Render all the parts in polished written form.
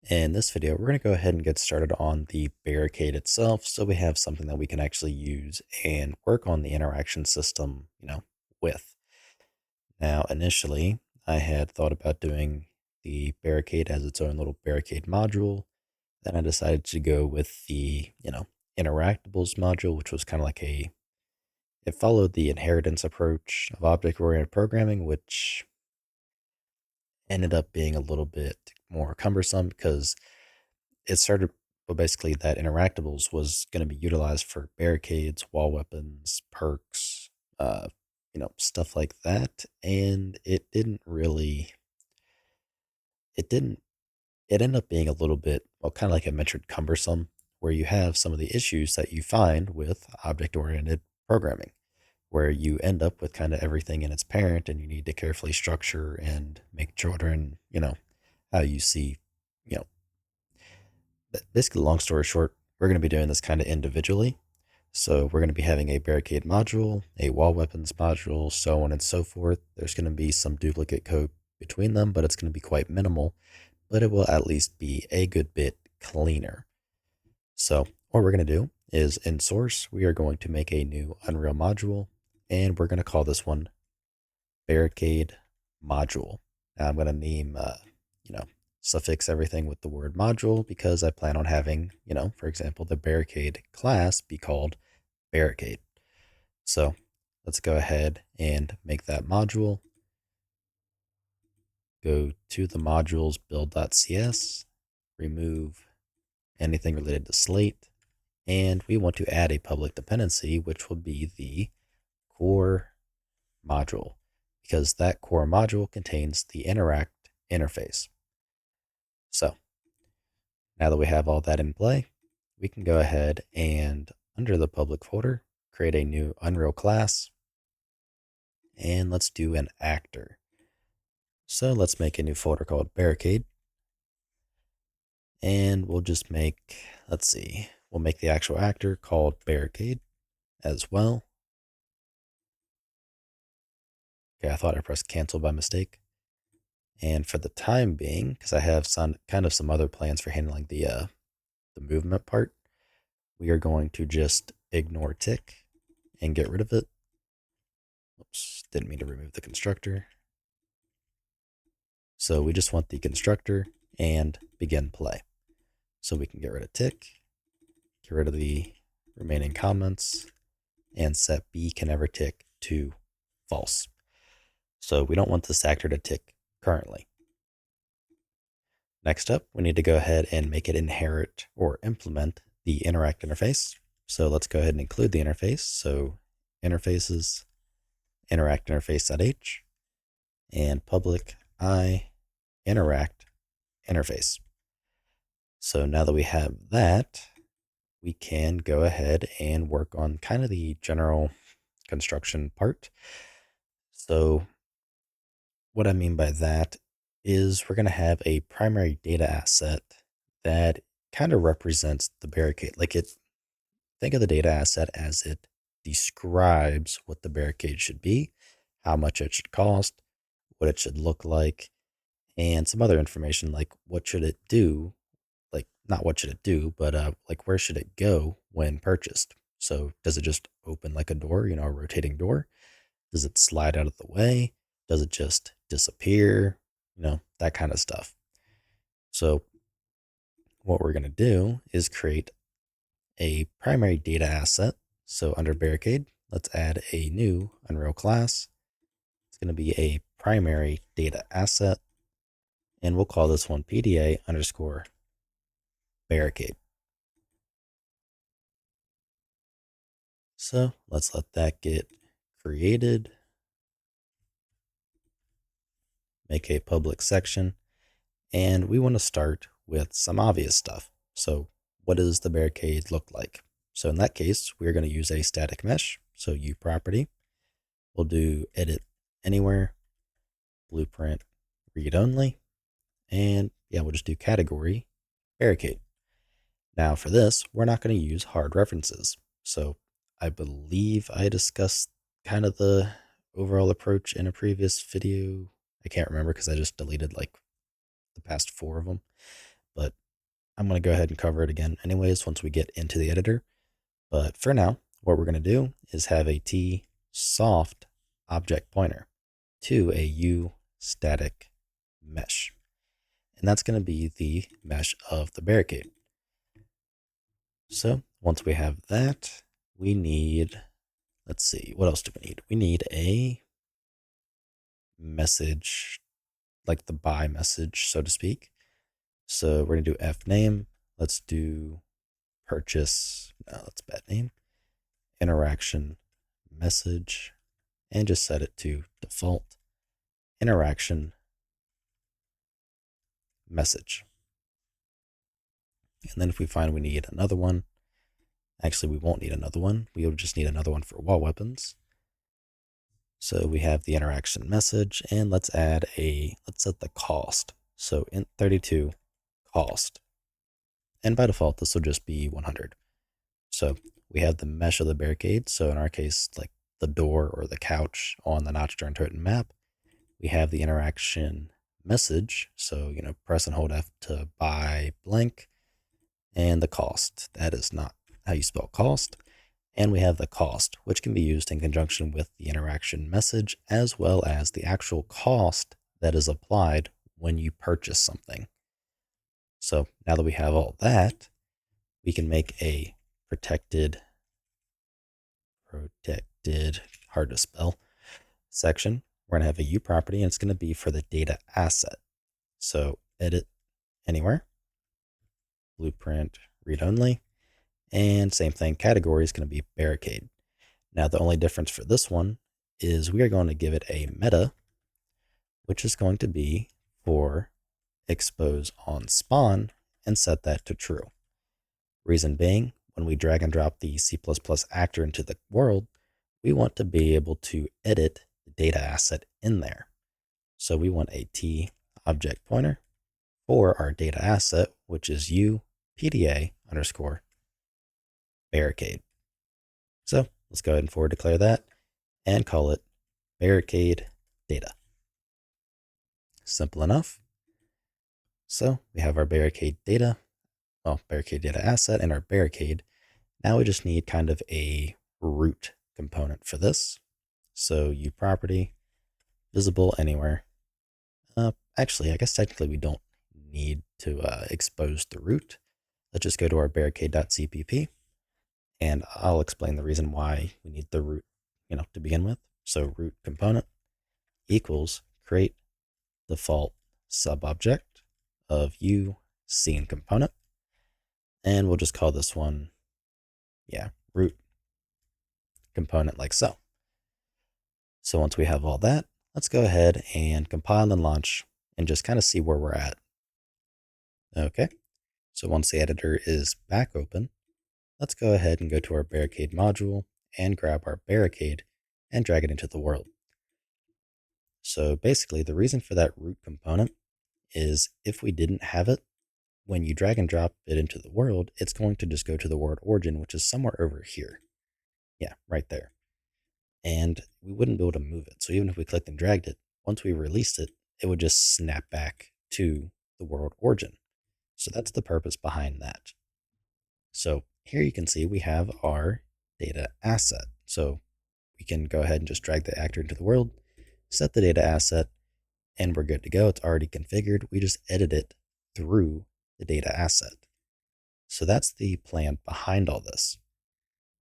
In this video, we're going to go ahead and get started on the barricade itself so we have something that we can actually use and work on the interaction system, with. Now, initially, I had thought about doing the barricade as its own little barricade module. Then I decided to go with the, interactables module, which was kind of like it followed the inheritance approach of object-oriented programming, which ended up being a little bit more cumbersome because it started, well, basically that interactables was going to be utilized for barricades, wall weapons, perks, stuff like that. And it didn't, it ended up being a little bit, well, kind of like I mentioned, cumbersome, where you have some of the issues that you find with object oriented programming, where you end up with kind of everything in its parent and you need to carefully structure and make children, how you see, you know, basically, long story short, we're going to be doing this kind of individually. So we're going to be having a barricade module, a wall weapons module, so on and so forth. There's going to be some duplicate code between them, but it's going to be quite minimal, but it will at least be a good bit cleaner. So what we're going to do is in source, we are going to make a new Unreal module, and we're going to call this one barricade module. Now I'm going to name, you know, suffix everything with the word module because I plan on having, for example, the barricade class be called barricade. So let's go ahead and make that module. Go to the modules build.cs, remove anything related to slate, and we want to add a public dependency, which will be the core module, because that core module contains the interact interface. So now that we have all that in play, we can go ahead and under the public folder, create a new Unreal class, and let's do an actor. So let's make a new folder called Barricade, and we'll just make, let's see, we'll make the actual actor called Barricade as well. Okay, I thought I pressed cancel by mistake. And for the time being, because I have some other plans for handling the movement part, we are going to just ignore tick and get rid of it. Oops, didn't mean to remove the constructor. So we just want the constructor and begin play. So we can get rid of tick, get rid of the remaining comments, and set B can never tick to false. So we don't want this actor to tick currently. Next up, we need to go ahead and make it inherit or implement the interact interface. So let's go ahead and include the interface. So interfaces, interact interface.h, and public I interact interface. So now that we have that, we can go ahead and work on kind of the general construction part. So what I mean by that is we're going to have a primary data asset that kind of represents the barricade. Think of the data asset as it describes what the barricade should be, how much it should cost, what it should look like, and some other information like what should it do, like not what should it do, but like where should it go when purchased. So does it just open like a door, a rotating door? Does it slide out of the way? Does it just disappear? That kind of stuff. So what we're going to do is create a primary data asset. So under Barricade, let's add a new Unreal class. It's going to be a primary data asset, and we'll call this one PDA underscore Barricade. So let's let that get created. Make a public section, and we want to start with some obvious stuff. So what does the barricade look like? So in that case, we're going to use a static mesh. So U property, we'll do edit anywhere, blueprint, read only, and yeah, we'll just do category barricade. Now for this, we're not going to use hard references. So I believe I discussed kind of the overall approach in a previous video. I can't remember because I just deleted like the past 4 of them. but I'm going to go ahead and cover it again anyways once we get into the editor. But for now, what we're going to do is have a T soft object pointer to a U static mesh. And that's going to be the mesh of the barricade. So once we have that, we need, let's see, what else do we need? We need a message, like the buy message, so to speak. So we're going to do F name. Let's do purchase. No, that's a bad name. Interaction message, and just set it to default interaction message. And then if we find we need another one, actually we won't need another one. We'll just need another one for wall weapons. So we have the interaction message, and let's set the cost. So int 32 cost. And by default, this will just be 100. So we have the mesh of the barricade. So in our case, like the door or the couch on the notch turn totem map, we have the interaction message. So, press and hold F to buy blank, and the cost. That is not how you spell cost. And we have the cost, which can be used in conjunction with the interaction message, as well as the actual cost that is applied when you purchase something. So now that we have all that, we can make a protected, hard to spell, section. We're going to have a U property, and it's going to be for the data asset. So edit anywhere, blueprint, read only, and same thing, category is going to be barricade. Now the only difference for this one is we are going to give it a meta, which is going to be for expose on spawn, and set that to true. Reason being, when we drag and drop the C++ actor into the world, we want to be able to edit the data asset in there. So we want a T object pointer for our data asset, which is U PDA underscore barricade. So let's go ahead and forward declare that and call it barricade data. Simple enough. So we have our barricade data, barricade data asset and our barricade. Now we just need kind of a root component for this. So U property, visible anywhere. Actually, I guess technically we don't need to expose the root. Let's just go to our barricade.cpp, and I'll explain the reason why we need the root, to begin with. So root component equals create default subobject of U scene component, and we'll just call this one, root component, like so. So once we have all that, let's go ahead and compile and launch and just kind of see where we're at. Okay, so once the editor is back open, let's go ahead and go to our barricade module and grab our barricade and drag it into the world. So basically, the reason for that root component is if we didn't have it, when you drag and drop it into the world, it's going to just go to the world origin, which is somewhere over here. Yeah, right there. And we wouldn't be able to move it. So even if we clicked and dragged it, once we released it, it would just snap back to the world origin. So that's the purpose behind that. So here you can see we have our data asset. So we can go ahead and just drag the actor into the world, set the data asset, and we're good to go. It's already configured. We just edit it through the data asset. So that's the plan behind all this.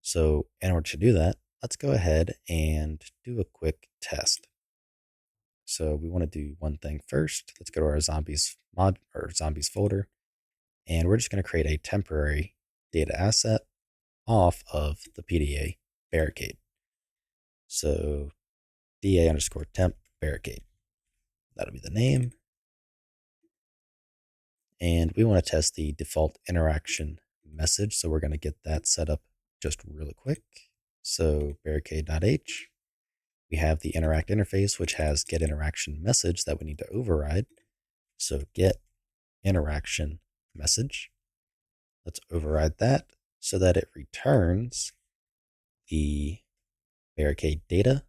So in order to do that, let's go ahead and do a quick test. So we want to do one thing first. Let's go to our zombies folder, and we're just going to create a temporary data asset off of the PDA barricade. So DA underscore temp barricade. That'll be the name. And we want to test the default interaction message. So we're going to get that set up just really quick. So barricade.h, we have the interact interface, which has get interaction message that we need to override. So get interaction message. Let's override that so that it returns the barricade data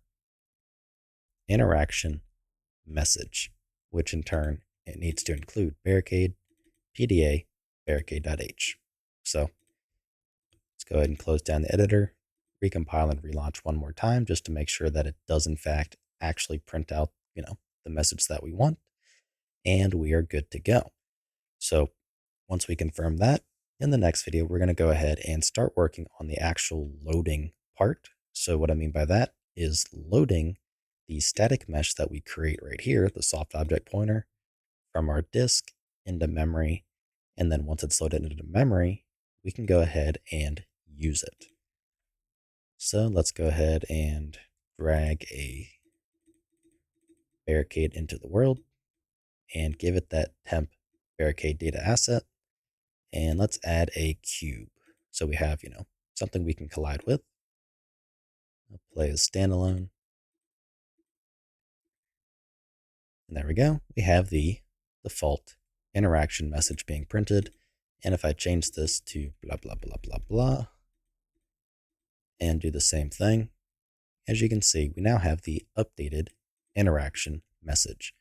interaction message, which in turn it needs to include barricade pda barricade.h. So let's go ahead and close down the editor, recompile and relaunch one more time just to make sure that it does in fact actually print out, the message that we want, and we are good to go. So once we confirm that, in the next video, we're going to go ahead and start working on the actual loading part. So what I mean by that is loading the static mesh that we create right here, the soft object pointer, from our disk into memory. And then once it's loaded into memory, we can go ahead and use it. So let's go ahead and drag a barricade into the world and give it that temp barricade data asset. And let's add a cube. So we have, something we can collide with. I'll play as standalone. And there we go. We have the default interaction message being printed. And if I change this to blah, blah, blah, blah, blah, and do the same thing, as you can see, we now have the updated interaction message.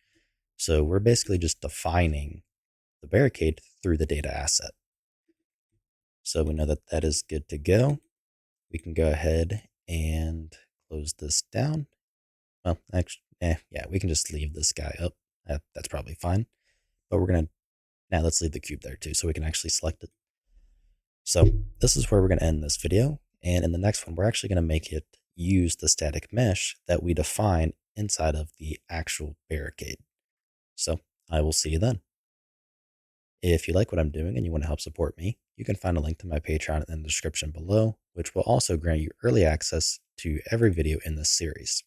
So we're basically just defining the barricade through the data asset. So we know that that is good to go. We can go ahead and close this down. Well, actually, yeah, we can just leave this guy up. That's probably fine. But we're going to, now let's leave the cube there too, so we can actually select it. So this is where we're going to end this video. And in the next one, we're actually going to make it use the static mesh that we define inside of the actual barricade. So I will see you then. If you like what I'm doing and you want to help support me, you can find a link to my Patreon in the description below, which will also grant you early access to every video in this series.